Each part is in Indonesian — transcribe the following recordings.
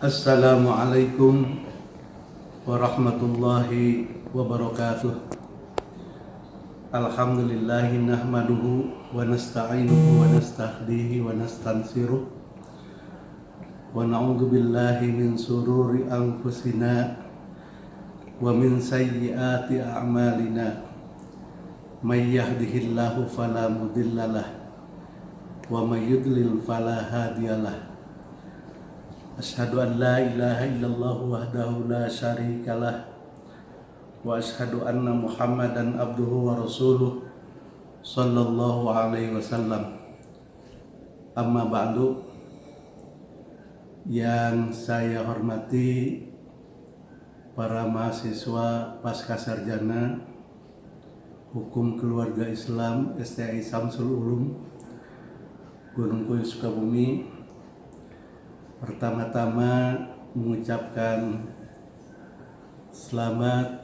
Assalamualaikum warahmatullahi wabarakatuh. Alhamdulillahi nahmaduhu wa nasta'inuhu wa nastahdihi wa nastansiruh wa na'udzu billahi min sururi anfusina wa min sayyiati a'malina. May yahdihillahu fala mudhillalah wa may yudlil fala hadiyalah. Asyhadu an la ilaha illallah wahdahu la syarikalah wa asyhadu anna Muhammadan abduhu wa rasuluh sallallahu alaihi wasallam. Amma ba'du. Yang saya hormati para mahasiswa pasca sarjana Hukum Keluarga Islam STI Samsul Ulum Gunung Puyuh Sukabumi, pertama-tama mengucapkan selamat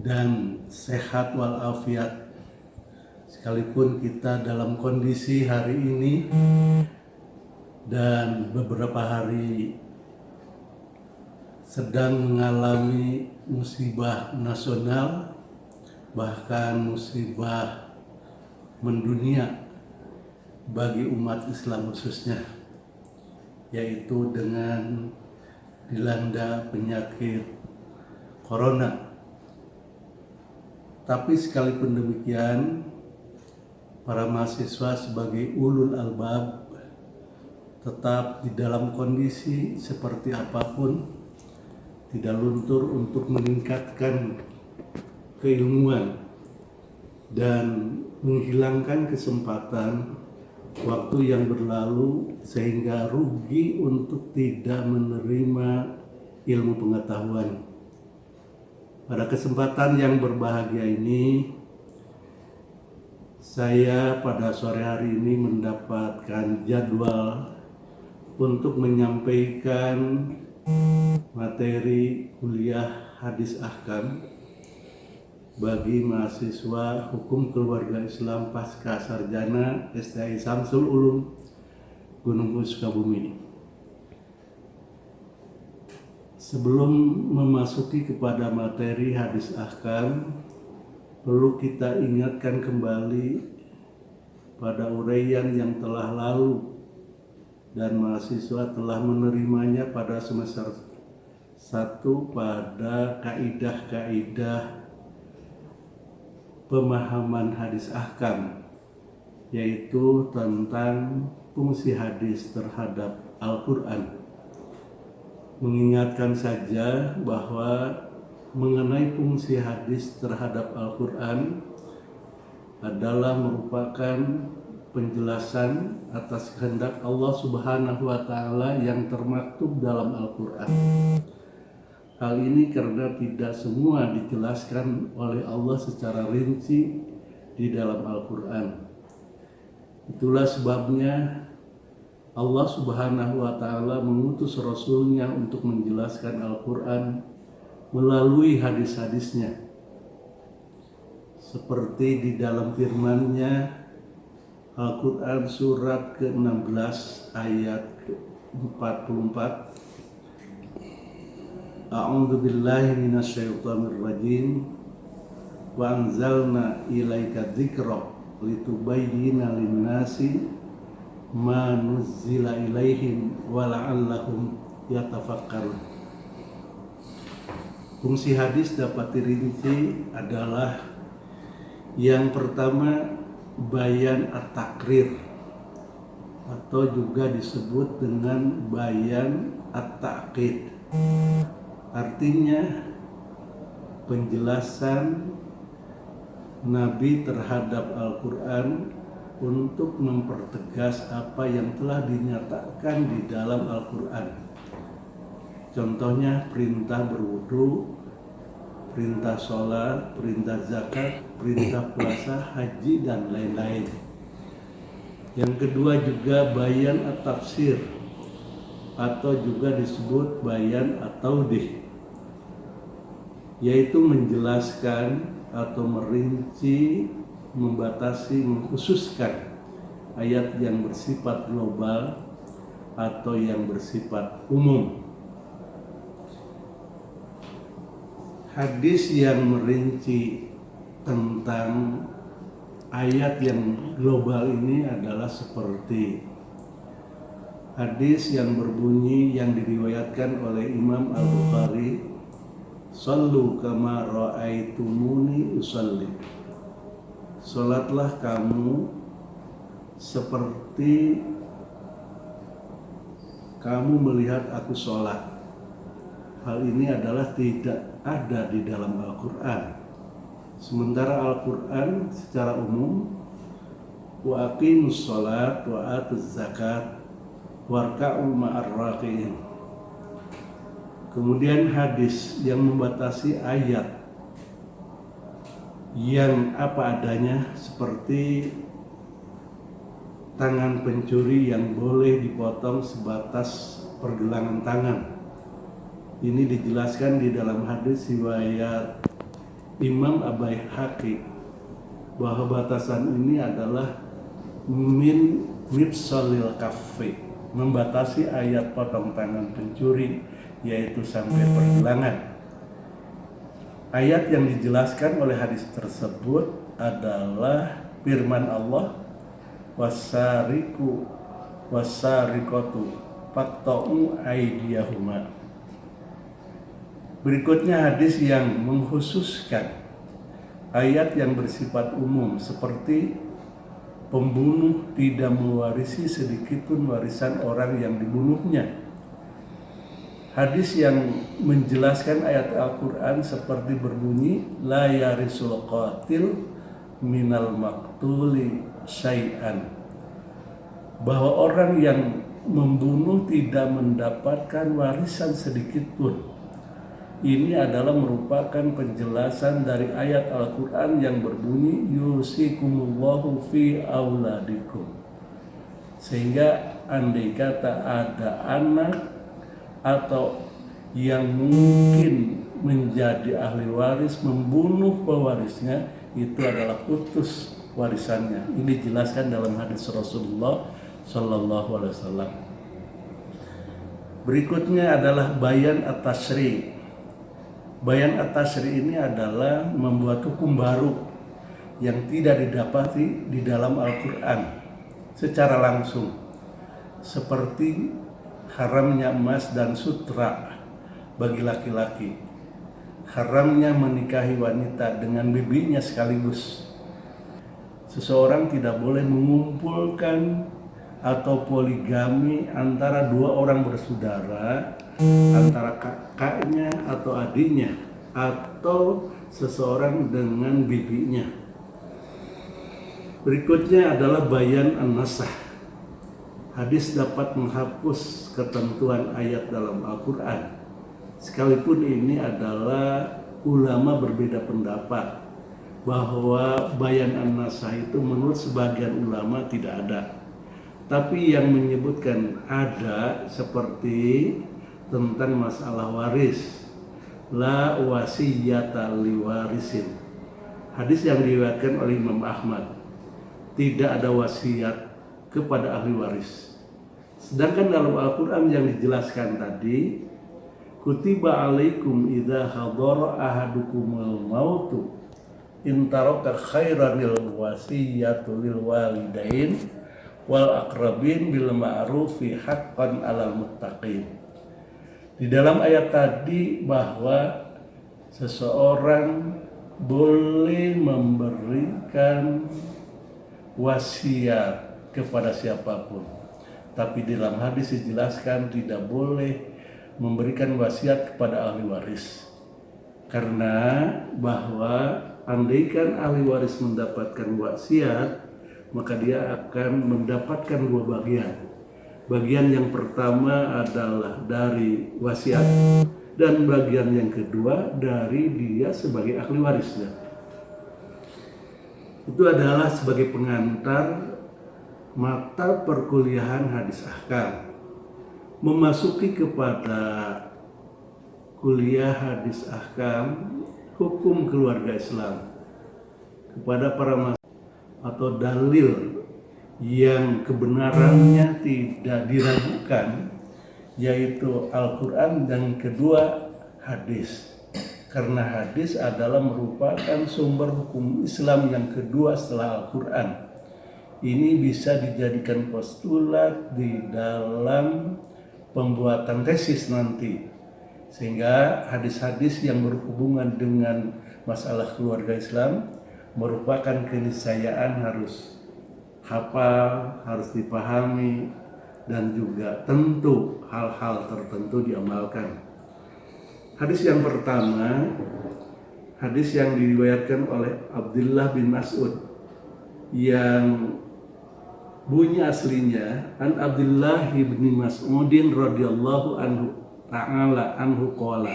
dan sehat walafiat, sekalipun kita dalam kondisi hari ini dan beberapa hari sedang mengalami musibah nasional, bahkan musibah mendunia bagi umat Islam khususnya, yaitu dengan dilanda penyakit corona. Tapi sekalipun demikian, para mahasiswa sebagai ulul albab tetap di dalam kondisi seperti apapun tidak luntur untuk meningkatkan keilmuan dan menghilangkan kesempatan waktu yang berlalu sehingga rugi untuk tidak menerima ilmu pengetahuan. Pada kesempatan yang berbahagia ini, saya pada sore hari ini mendapatkan jadwal untuk menyampaikan materi kuliah hadis ahkam bagi mahasiswa Hukum Keluarga Islam pasca sarjana STI Samsul Ulum Gunung Puyuh Sukabumi. Sebelum memasuki kepada materi hadis ahkam, perlu kita ingatkan kembali pada uraian yang telah lalu dan mahasiswa telah menerimanya pada semester 1 pada kaidah-kaidah pemahaman hadis ahkam, yaitu tentang fungsi hadis terhadap Al-Quran. Mengingatkan saja bahwa mengenai fungsi hadis terhadap Al-Quran adalah merupakan penjelasan atas kehendak Allah Subhanahu wa Ta'ala yang termaktub dalam Al-Quran. Hal ini karena tidak semua dijelaskan oleh Allah secara rinci di dalam Al-Quran. Itulah sebabnya Allah Subhanahu wa Ta'ala mengutus Rasulnya untuk menjelaskan Al-Quran melalui hadis-hadisnya, seperti di dalam firman-Nya Al-Quran surat ke-16 ayat ke-44. A'udzu billahi minasyaitonir rajim. Wa anzalna ilaika dzikra litubayyina lin-nasi ma nuzzila ilaihim wa la'allahum yatafakkarun. Fungsi hadis dapat dirinci adalah yang pertama, bayan at-takrir atau juga disebut dengan bayan at-ta'qid. Artinya penjelasan Nabi terhadap Al-Quran untuk mempertegas apa yang telah dinyatakan di dalam Al-Quran. Contohnya perintah berwudu, perintah sholat, perintah zakat, perintah puasa, haji, dan lain-lain. Yang kedua juga bayan at-tafsir atau juga disebut bayan at-taudih, yaitu menjelaskan atau merinci, membatasi, mengkhususkan ayat yang bersifat global atau yang bersifat umum. Hadis yang merinci tentang ayat yang global ini adalah seperti hadis yang berbunyi yang diriwayatkan oleh Imam Al-Bukhari, "Shallu kama ra'aitumuni usalli." Salatlah kamu seperti kamu melihat aku sholat. Hal ini adalah tidak ada di dalam Al-Quran. Sementara Al-Quran secara umum, wa aqimus sholat wa atuz zakat warka'u ma'ar raki'in. Kemudian hadis yang membatasi ayat yang apa adanya, seperti tangan pencuri yang boleh dipotong sebatas pergelangan tangan. Ini dijelaskan di dalam hadis riwayat Imam Al-Baihaqi bahwa batasan ini adalah min mifsalil kaffi, membatasi ayat potong tangan pencuri, yaitu sampai pergelangan. Ayat yang dijelaskan oleh hadis tersebut adalah firman Allah, wasariku wasarikotu faqta'u aydiyahuma. Berikutnya hadis yang mengkhususkan ayat yang bersifat umum, seperti pembunuh tidak mewarisi sedikitpun warisan orang yang dibunuhnya. Hadis yang menjelaskan ayat Al-Quran seperti berbunyi, la yarisul qatil minal maktuli syai'an, bahwa orang yang membunuh tidak mendapatkan warisan sedikitpun. Ini adalah merupakan penjelasan dari ayat Al-Quran yang berbunyi yusikumullahu fi auladikum. Sehingga andai kata ada anak atau yang mungkin menjadi ahli waris membunuh pewarisnya, itu adalah putus warisannya. Ini dijelaskan dalam hadis Rasulullah Sallallahu Alaihi Wasallam. Berikutnya adalah bayan at-tashri'. Bayan at-tashri' ini adalah membuat hukum baru yang tidak didapati di dalam Al-Quran secara langsung, seperti haramnya emas dan sutra bagi laki-laki, haramnya menikahi wanita dengan bibinya sekaligus. Seseorang tidak boleh mengumpulkan atau poligami antara dua orang bersaudara, antara kakaknya atau adiknya, atau seseorang dengan bibinya. Berikutnya adalah bayan an-nasah. Hadis dapat menghapus ketentuan ayat dalam Al-Quran, sekalipun ini adalah ulama berbeda pendapat bahwa bayan an-nasah itu menurut sebagian ulama tidak ada. Tapi yang menyebutkan ada, seperti tentang masalah waris, la wasiyata liwarisin. Hadis yang diriwayatkan oleh Imam Ahmad, tidak ada wasiat kepada ahli waris. Sedangkan dalam Al-Quran yang dijelaskan tadi, kutiba alaikum idza hadara ahadukumul mautu in taraka khairanil wasiyatu lil walidain wal aqrabin bil ma'rufi haqqan 'alal muttaqin. Di dalam ayat tadi bahwa seseorang boleh memberikan wasiat kepada siapapun, tapi di dalam hadis dijelaskan tidak boleh memberikan wasiat kepada ahli waris, karena bahwa andaikan ahli waris mendapatkan wasiat, maka dia akan mendapatkan dua bagian. Bagian yang pertama adalah dari wasiat, dan bagian yang kedua dari dia sebagai ahli warisnya. Itu adalah sebagai pengantar mata perkuliahan hadis ahkam. Memasuki kepada kuliah hadis ahkam hukum keluarga Islam kepada para atau dalil yang kebenarannya tidak diragukan, yaitu Al-Quran, dan kedua hadis. Karena hadis adalah merupakan sumber hukum Islam yang kedua setelah Al-Quran. Ini bisa dijadikan postulat di dalam pembuatan tesis nanti. Sehingga hadis-hadis yang berhubungan dengan masalah keluarga Islam merupakan keniscayaan harus hafal, harus dipahami, dan juga tentu hal-hal tertentu diamalkan. Hadis yang pertama, hadis yang diriwayatkan oleh Abdullah bin Mas'ud yang bunyi aslinya, an Abdullah bin Mas'udin radhiyallahu anhu ta'ala anhu qala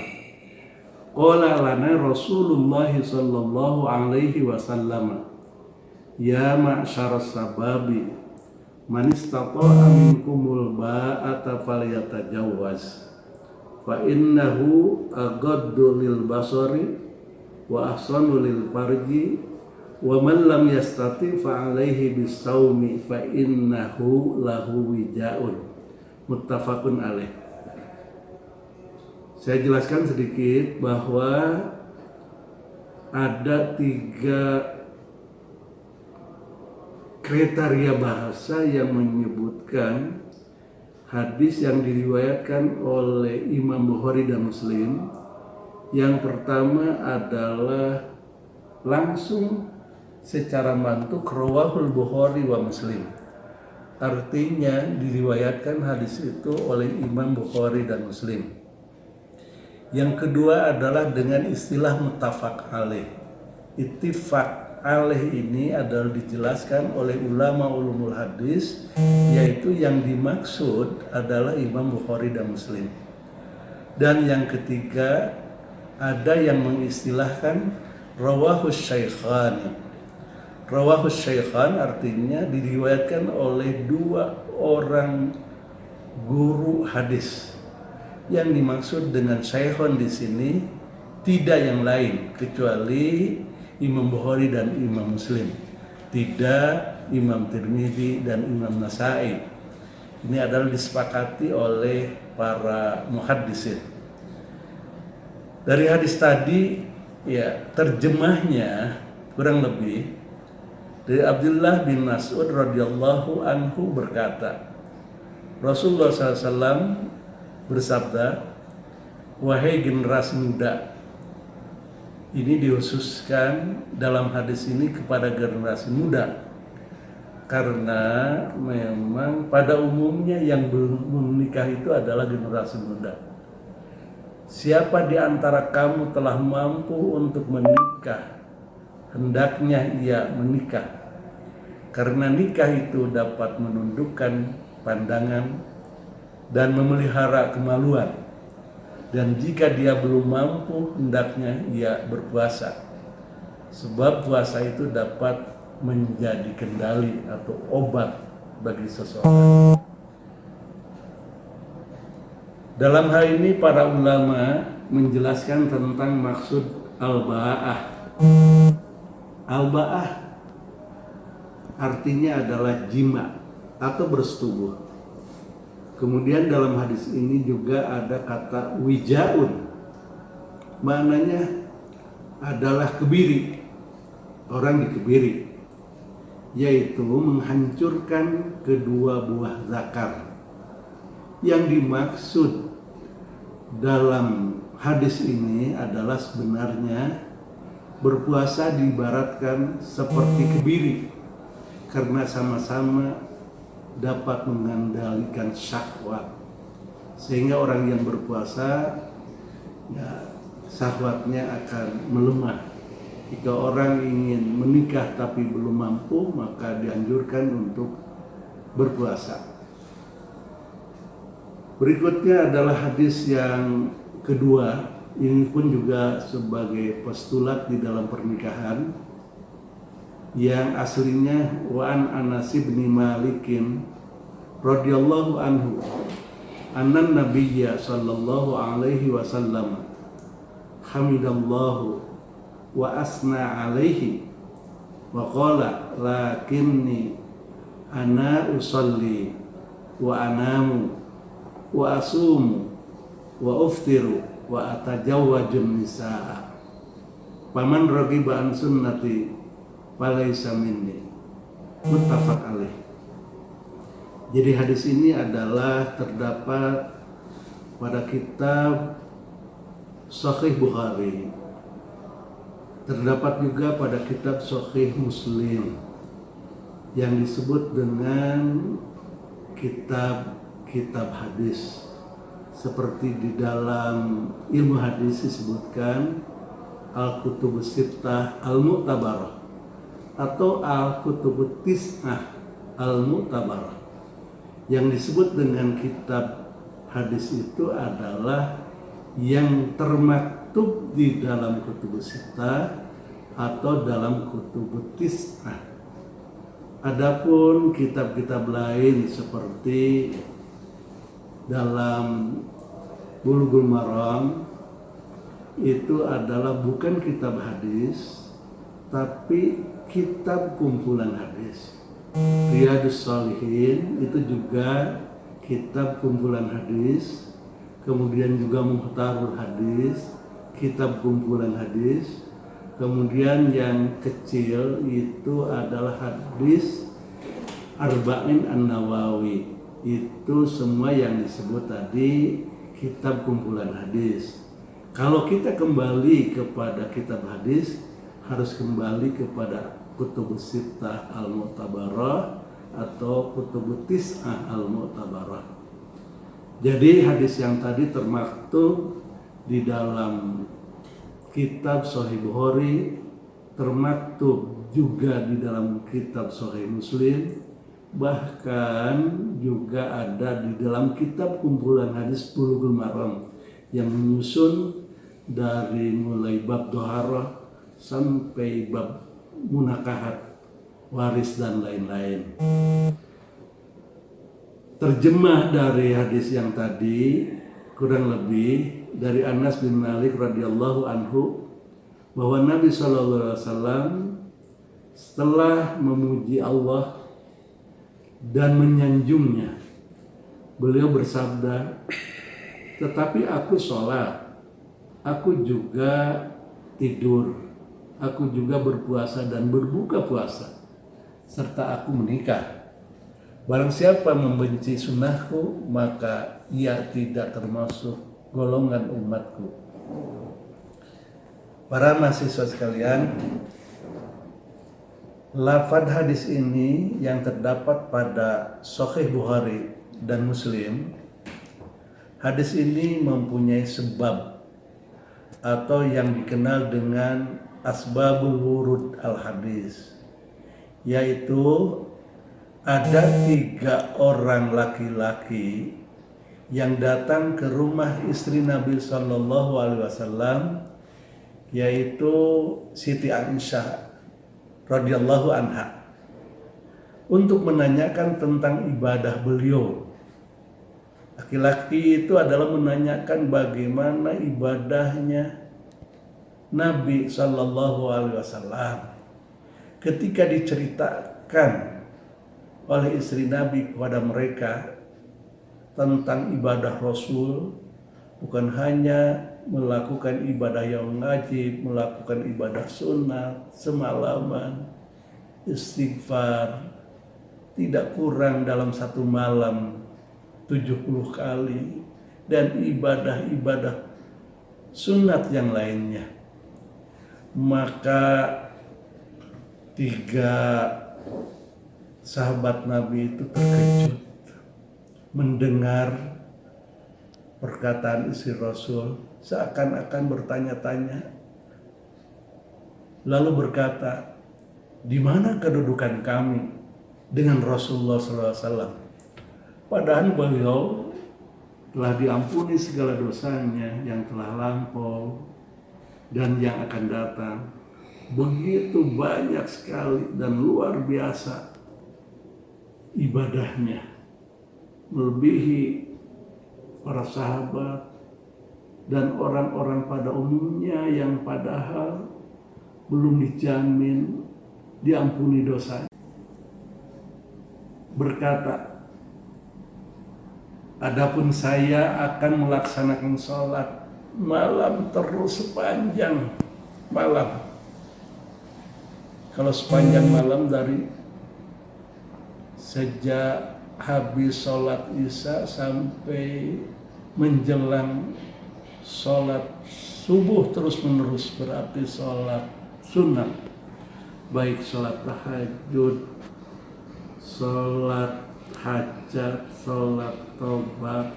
lana Rasulullah sallallahu alaihi wasallam, ya ma'syaras sababi man istata'a minkumul ba'ata falyatajawwaz fa innahu aghaddu lil basari wa ahsanu lil farji wa man lam yastati fa alaihi bisawmi fa innahu lahu wijaun. Muttafaqun alaih. Saya jelaskan sedikit bahwa ada 3 kriteria bahasa yang menyebutkan hadis yang diriwayatkan oleh Imam Bukhari dan Muslim. Yang pertama adalah langsung secara mantuk rawahul Bukhari wa Muslim. Artinya diriwayatkan hadis itu oleh Imam Bukhari dan Muslim. Yang kedua adalah dengan istilah muttafaq alaih. Ittifaq alaih ini adalah dijelaskan oleh ulama ulumul hadis, yaitu yang dimaksud adalah Imam Bukhari dan Muslim. Dan yang ketiga, ada yang mengistilahkan rawahus syaikhan. Rawahus syaikhan artinya diriwayatkan oleh 2 orang guru hadis. Yang dimaksud dengan syaikhan di sini tidak yang lain kecuali Imam Bukhari dan Imam Muslim, tidak Imam Tirmidzi dan Imam Nasai. Ini adalah disepakati oleh para muhaddisin. Dari hadis tadi, ya, terjemahnya kurang lebih dari Abdullah bin Mas'ud radhiyallahu anhu berkata, Rasulullah SAW bersabda, wahai generasi muda. Ini dikhususkan dalam hadis ini kepada generasi muda, karena memang pada umumnya yang belum menikah itu adalah generasi muda. Siapa di antara kamu telah mampu untuk menikah, hendaknya ia menikah, karena nikah itu dapat menundukkan pandangan dan memelihara kemaluan. Dan jika dia belum mampu, hendaknya ia berpuasa, sebab puasa itu dapat menjadi kendali atau obat bagi seseorang. Dalam hal ini para ulama menjelaskan tentang maksud al-ba'ah. Al-ba'ah artinya adalah jima atau bersetubuh. Kemudian dalam hadis ini juga ada kata wijaun, maknanya adalah kebiri, orang dikebiri, yaitu menghancurkan kedua buah zakar. Yang dimaksud dalam hadis ini adalah sebenarnya berpuasa diibaratkan seperti kebiri, karena sama-sama dapat mengendalikan syahwat, sehingga orang yang berpuasa, ya, syahwatnya akan melemah. Jika orang ingin menikah tapi belum mampu, maka dianjurkan untuk berpuasa. Berikutnya adalah hadis yang kedua. Ini pun juga sebagai postulat di dalam pernikahan, yang aslinya wa'an Anas bin Malikin radhiyallahu anhu annan nabiyya sallallahu alaihi wasallam hamidallahu wa asna alaihi wa qala lakinni ana usolli wa anamu wa asumu wa uftiru wa atajawwajun nisaa faman raghiba an sunnati falaysa minni muttafaq alaih. Jadi hadis ini adalah terdapat pada kitab Sahih Bukhari, terdapat juga pada kitab Sahih Muslim yang disebut dengan kitab hadis, seperti di dalam ilmu hadis disebutkan Al-Kutubus Sittah Al-Mu'tabarah atau Al-Kutubut Tis'ah Al-Mu'tabarah. Yang disebut dengan kitab hadis itu adalah yang termaktub di dalam Kutubus Sittah atau dalam Kutubut Tis'ah. Adapun kitab-kitab lain seperti dalam Bulughul Maram itu adalah bukan kitab hadis tapi kitab kumpulan hadis. Riyadhus Shalihin itu juga kitab kumpulan hadis, kemudian juga Mukhtarul Hadis, kitab kumpulan hadis, kemudian yang kecil itu adalah hadis Arba'in An-Nawawi, itu semua yang disebut tadi kitab kumpulan hadis. Kalau kita kembali kepada kitab hadis, harus kembali kepada Kutubus Sittah Al-Mu'tabarah atau Kutubut Tis'ah Al-Mu'tabarah. Jadi hadis yang tadi termaktub di dalam kitab Sahih Bukhari, termaktub juga di dalam kitab Sahih Muslim, bahkan juga ada di dalam kitab kumpulan hadis Bulughul Maram yang menyusun dari mulai bab Doharah sampai bab munakahat, waris dan lain-lain. Terjemah dari hadis yang tadi kurang lebih dari Anas bin Malik radhiyallahu anhu bahwa Nabi SAW setelah memuji Allah dan menyanjungnya, beliau bersabda, tetapi aku sholat, aku juga tidur, aku juga berpuasa dan berbuka puasa, serta aku menikah. Barang siapa membenci sunnahku, maka ia tidak termasuk golongan umatku. Para mahasiswa sekalian, lafaz hadis ini yang terdapat pada Sahih Bukhari dan Muslim, hadis ini mempunyai sebab atau yang dikenal dengan asbabul wurud al-hadis, yaitu ada 3 orang laki-laki yang datang ke rumah istri Nabi Sallallahu Alaihi Wasallam, yaitu Siti Aisyah radhiyallahu anha, untuk menanyakan tentang ibadah beliau. Laki-laki itu adalah menanyakan bagaimana ibadahnya Nabi Sallallahu Alaihi Wasallam. Ketika diceritakan oleh istri Nabi kepada mereka tentang ibadah Rasul, bukan hanya melakukan ibadah yang wajib, melakukan ibadah sunnah, semalaman, istighfar, tidak kurang dalam satu malam 70 kali, dan ibadah-ibadah sunat yang lainnya. Maka 3 sahabat Nabi itu terkejut mendengar perkataan istri Rasul, seakan-akan bertanya-tanya, lalu berkata, di mana kedudukan kami dengan Rasulullah SAW? Padahal beliau telah diampuni segala dosanya yang telah lampau dan yang akan datang. Begitu banyak sekali dan luar biasa ibadahnya, melebihi para sahabat dan orang-orang pada umumnya yang padahal belum dijamin diampuni dosa. berkata, adapun saya akan melaksanakan sholat malam terus sepanjang malam. Kalau sepanjang malam dari sejak habis sholat isya sampai menjelang sholat subuh terus menerus, berarti sholat sunat, baik sholat tahajud, sholat hajat, sholat tobat,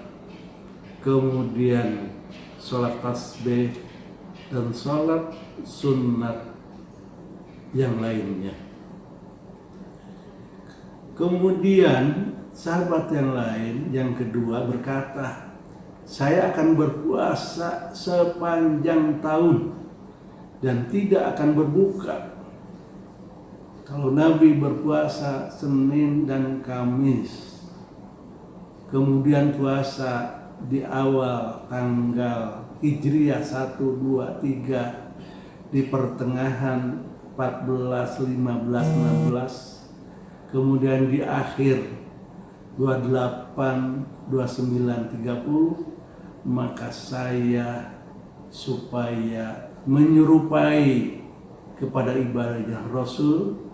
kemudian sholat tasbih, dan sholat sunat yang lainnya. Kemudian sahabat yang lain yang kedua berkata, saya akan berpuasa sepanjang tahun dan tidak akan berbuka. Kalau Nabi berpuasa Senin dan Kamis, kemudian puasa di awal tanggal Hijriah 1, 2, 3, di pertengahan 14, 15, 16, kemudian di akhir 28, 29, 30, maka saya supaya menyerupai kepada ibadahnya Rasul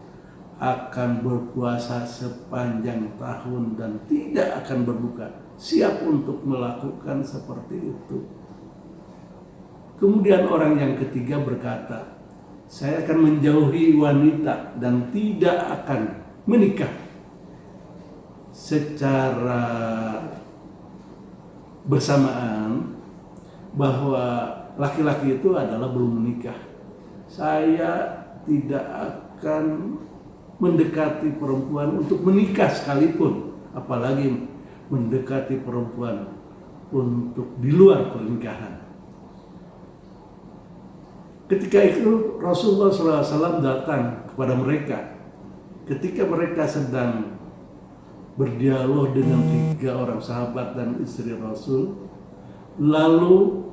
akan berpuasa sepanjang tahun dan tidak akan berbuka, siap untuk melakukan seperti itu. Kemudian orang yang ketiga berkata, saya akan menjauhi wanita dan tidak akan menikah. Secara bersamaan bahwa laki-laki itu adalah belum menikah. Saya tidak akan mendekati perempuan untuk menikah sekalipun, apalagi mendekati perempuan untuk di luar pernikahan. Ketika itu Rasulullah SAW datang kepada mereka ketika mereka sedang berdialog dengan 3 orang sahabat dan istri Rasul. Lalu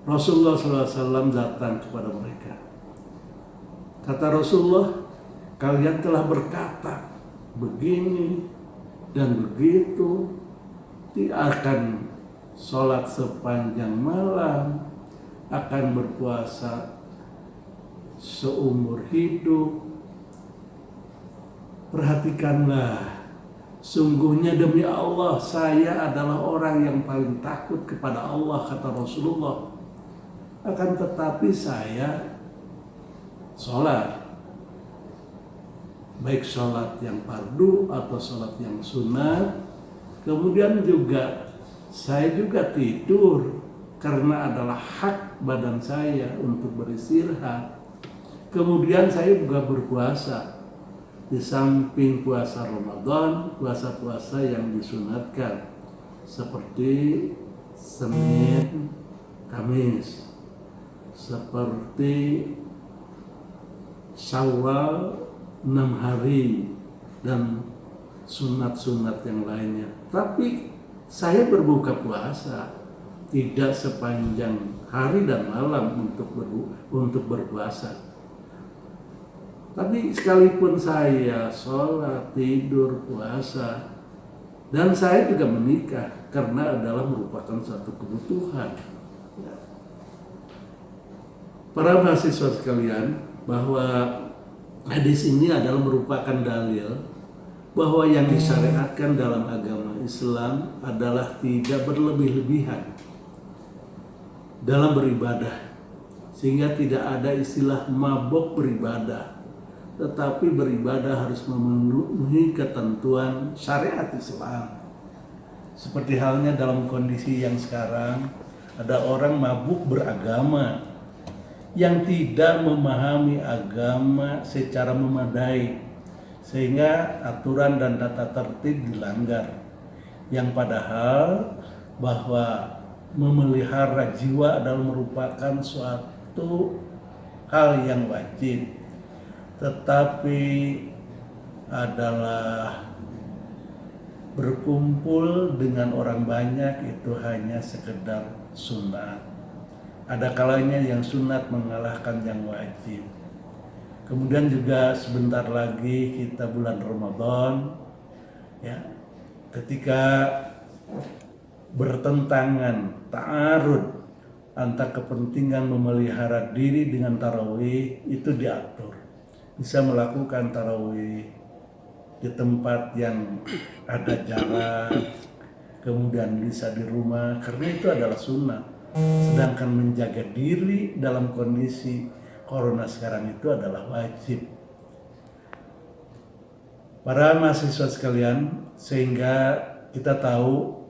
Rasulullah SAW datang kepada mereka. Kata Rasulullah, kalian telah berkata begini dan begitu, tidak akan sholat sepanjang malam, akan berpuasa seumur hidup. Perhatikanlah, sungguhnya demi Allah saya adalah orang yang paling takut kepada Allah, kata Rasulullah. Akan tetapi saya sholat, baik sholat yang fardu atau sholat yang sunat. Kemudian juga saya juga tidur karena adalah hak badan saya untuk beristirahat. Kemudian saya juga berpuasa, di samping puasa Ramadan, puasa-puasa yang disunatkan seperti Senin, Kamis, seperti Syawal 6 hari, dan sunat-sunat yang lainnya. Tapi saya berbuka puasa tidak sepanjang hari dan malam untuk berpuasa. Tapi sekalipun saya sholat, tidur, puasa, dan saya juga menikah karena adalah merupakan suatu kebutuhan. Para mahasiswa sekalian, bahwa hadis ini adalah merupakan dalil bahwa yang disyariatkan dalam agama Islam adalah tidak berlebih-lebihan dalam beribadah, sehingga tidak ada istilah mabok beribadah, tetapi beribadah harus memenuhi ketentuan syariat Islam. Seperti halnya dalam kondisi yang sekarang, ada orang mabuk beragama yang tidak memahami agama secara memadai, sehingga aturan dan tata tertib dilanggar, yang padahal bahwa memelihara jiwa adalah merupakan suatu hal yang wajib, tetapi adalah berkumpul dengan orang banyak itu hanya sekedar sunat. Ada kalanya yang sunat mengalahkan yang wajib. Kemudian juga sebentar lagi kita bulan Ramadan, Ya, ketika bertentangan, ta'arud antara kepentingan memelihara diri dengan tarawih, itu diatur. Bisa melakukan tarawih di tempat yang ada jarak, kemudian bisa di rumah, karena itu adalah sunnah. Sedangkan menjaga diri dalam kondisi corona sekarang itu adalah wajib. Para mahasiswa sekalian, sehingga kita tahu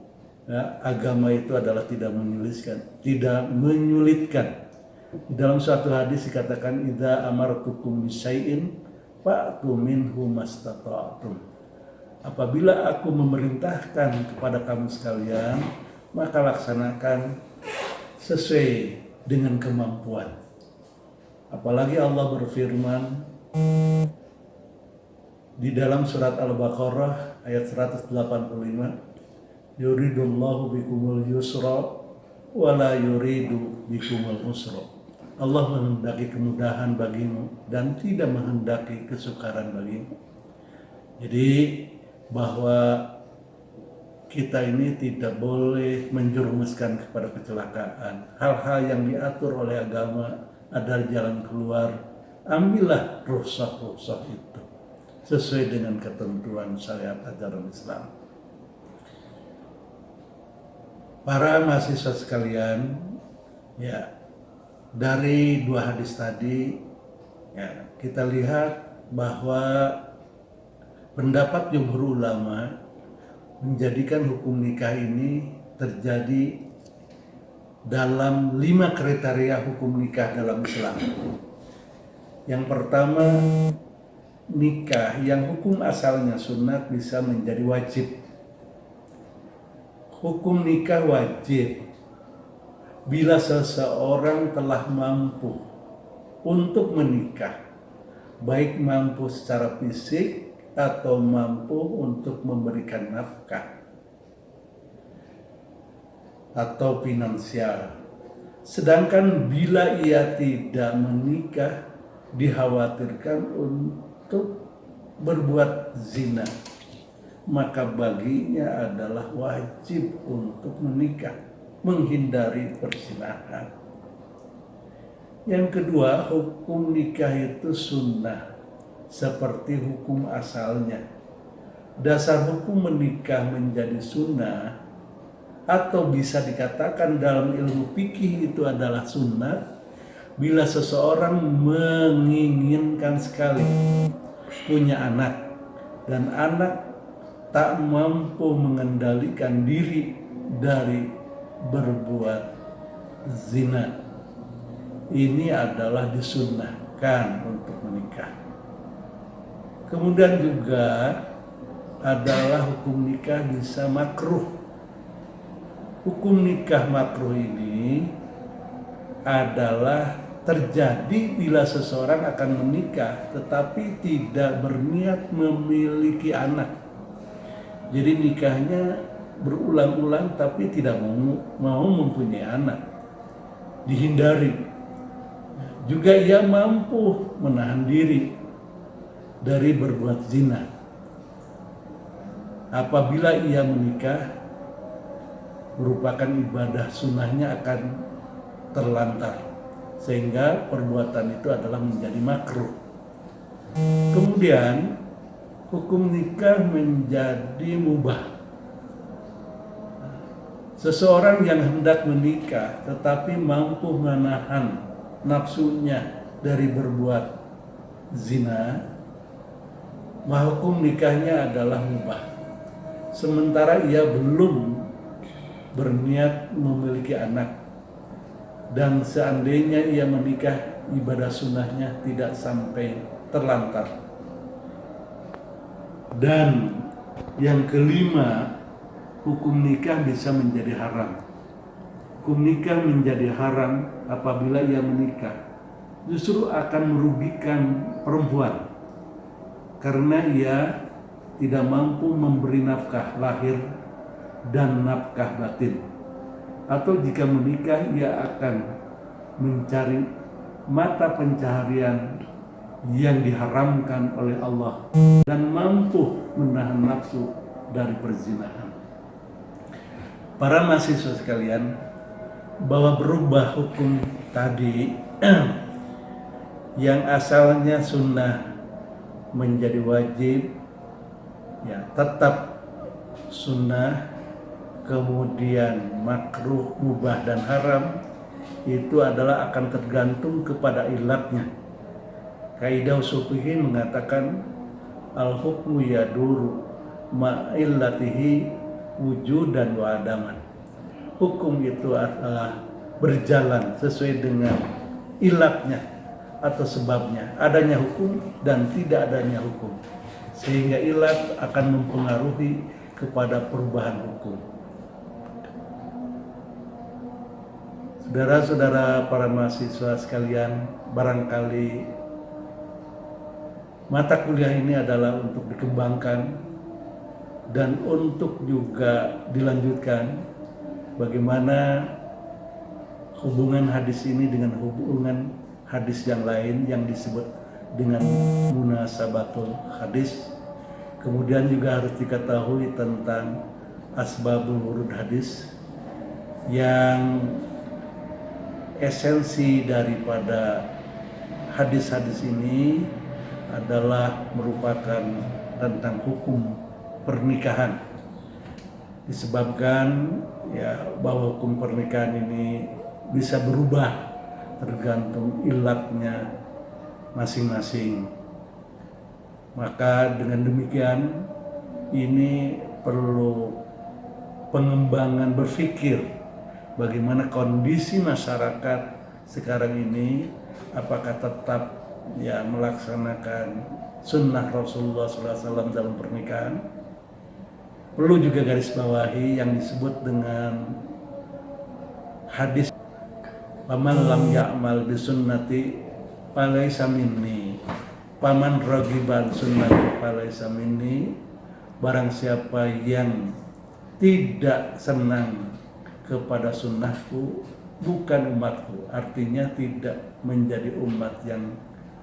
ya, agama itu adalah tidak menyulitkan. Di dalam suatu hadis dikatakan, idza amartukum bisyai'in fa'tu minhu mastata'tum. Apabila aku memerintahkan kepada kamu sekalian, maka laksanakan sesuai dengan kemampuan. Apalagi Allah berfirman di dalam surat Al-Baqarah ayat 185, yuridullahu bikumul yusra wa la yuridu bikumul usra. Allah menghendaki kemudahan bagimu dan tidak menghendaki kesukaran bagimu. Jadi bahwa kita ini tidak boleh menjerumuskan kepada kecelakaan. Hal-hal yang diatur oleh agama, ada jalan keluar, ambillah rukhsah-rukhsah itu sesuai dengan ketentuan syariat ajaran Islam. Para mahasiswa sekalian, ya, dari dua hadis tadi ya, kita lihat bahwa pendapat jumhur ulama menjadikan hukum nikah ini terjadi dalam 5 kriteria hukum nikah dalam Islam. Yang pertama, nikah yang hukum asalnya sunat bisa menjadi wajib. Hukum nikah wajib bila seseorang telah mampu untuk menikah, baik mampu secara fisik atau mampu untuk memberikan nafkah atau finansial. Sedangkan bila ia tidak menikah, dikhawatirkan untuk berbuat zina, maka baginya adalah wajib untuk menikah, menghindari perzinahan. Yang kedua, hukum nikah itu sunnah seperti hukum asalnya. Dasar hukum menikah menjadi sunnah atau bisa dikatakan dalam ilmu fikih itu adalah sunnah bila seseorang menginginkan sekali punya anak dan anak tak mampu mengendalikan diri dari berbuat zina. Ini adalah disunnahkan untuk menikah. Kemudian juga adalah hukum nikah bisa makruh. Hukum nikah makruh ini adalah terjadi bila seseorang akan menikah tetapi tidak berniat memiliki anak. Jadi nikahnya berulang-ulang tapi tidak mau mempunyai anak. Dihindari. Juga ia mampu menahan diri dari berbuat zina. Apabila ia menikah, merupakan ibadah sunnahnya akan terlantar, sehingga perbuatan itu adalah menjadi makruh. Kemudian hukum nikah menjadi mubah. Seseorang yang hendak menikah tetapi mampu menahan nafsunya dari berbuat zina, maka hukum nikahnya adalah mubah. Sementara ia belum berniat memiliki anak, dan seandainya ia menikah, ibadah sunnahnya tidak sampai terlantar. Dan yang kelima, hukum nikah bisa menjadi haram. Hukum nikah menjadi haram apabila ia menikah, justru akan merugikan perempuan karena ia tidak mampu memberi nafkah lahir dan nafkah batin. Atau jika menikah, ia akan mencari mata pencaharian yang diharamkan oleh Allah dan mampu menahan nafsu dari perzinahan. Para mahasiswa sekalian, bahwa berubah hukum tadi yang asalnya sunnah menjadi wajib, ya tetap sunnah, kemudian makruh, mubah dan haram, itu adalah akan tergantung kepada ilatnya. Kaidah ushul fiqih mengatakan al-hukmu yaduru ma'illatihi wujudan wa adaman. Hukum itu adalah berjalan sesuai dengan ilatnya atau sebabnya, adanya hukum dan tidak adanya hukum, sehingga ilat akan mempengaruhi kepada perubahan hukum. Saudara-saudara para mahasiswa sekalian, barangkali mata kuliah ini adalah untuk dikembangkan dan untuk juga dilanjutkan bagaimana hubungan hadis ini dengan hubungan hadis yang lain yang disebut dengan munasabatul hadis. Kemudian juga harus diketahui tentang asbabul wurud hadis, yang esensi daripada hadis-hadis ini adalah merupakan tentang hukum pernikahan. Disebabkan ya bahwa hukum pernikahan ini bisa berubah tergantung ilatnya masing-masing. Maka dengan demikian ini perlu pengembangan berpikir bagaimana kondisi masyarakat sekarang ini, apakah tetap ya melaksanakan sunnah Rasulullah SAW dalam pernikahan. Perlu juga garis bawahi yang disebut dengan hadis paman lam ya'mal bisunnati falaysa minni, paman ragiban sunnati falaysa minni. Barang siapa yang tidak senang kepada sunnahku bukan umatku, artinya tidak menjadi umat yang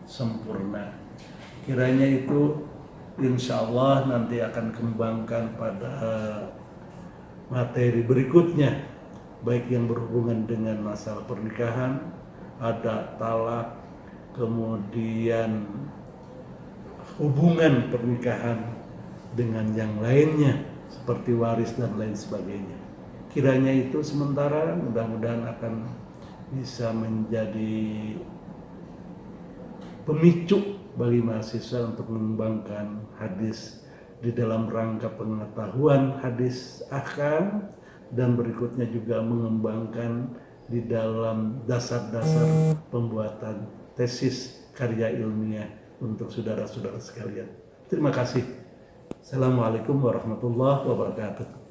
sempurna. Kiranya itu insya Allah nanti akan kembangkan pada materi berikutnya, baik yang berhubungan dengan masalah pernikahan, ada talak, kemudian hubungan pernikahan dengan yang lainnya seperti waris dan lain sebagainya. Kiranya itu sementara, mudah-mudahan akan bisa menjadi pemicu bagi mahasiswa untuk mengembangkan hadis di dalam rangka pengetahuan hadis ahkam, dan berikutnya juga mengembangkan di dalam dasar-dasar pembuatan tesis karya ilmiah untuk saudara-saudara sekalian. Terima kasih. Assalamualaikum warahmatullahi wabarakatuh.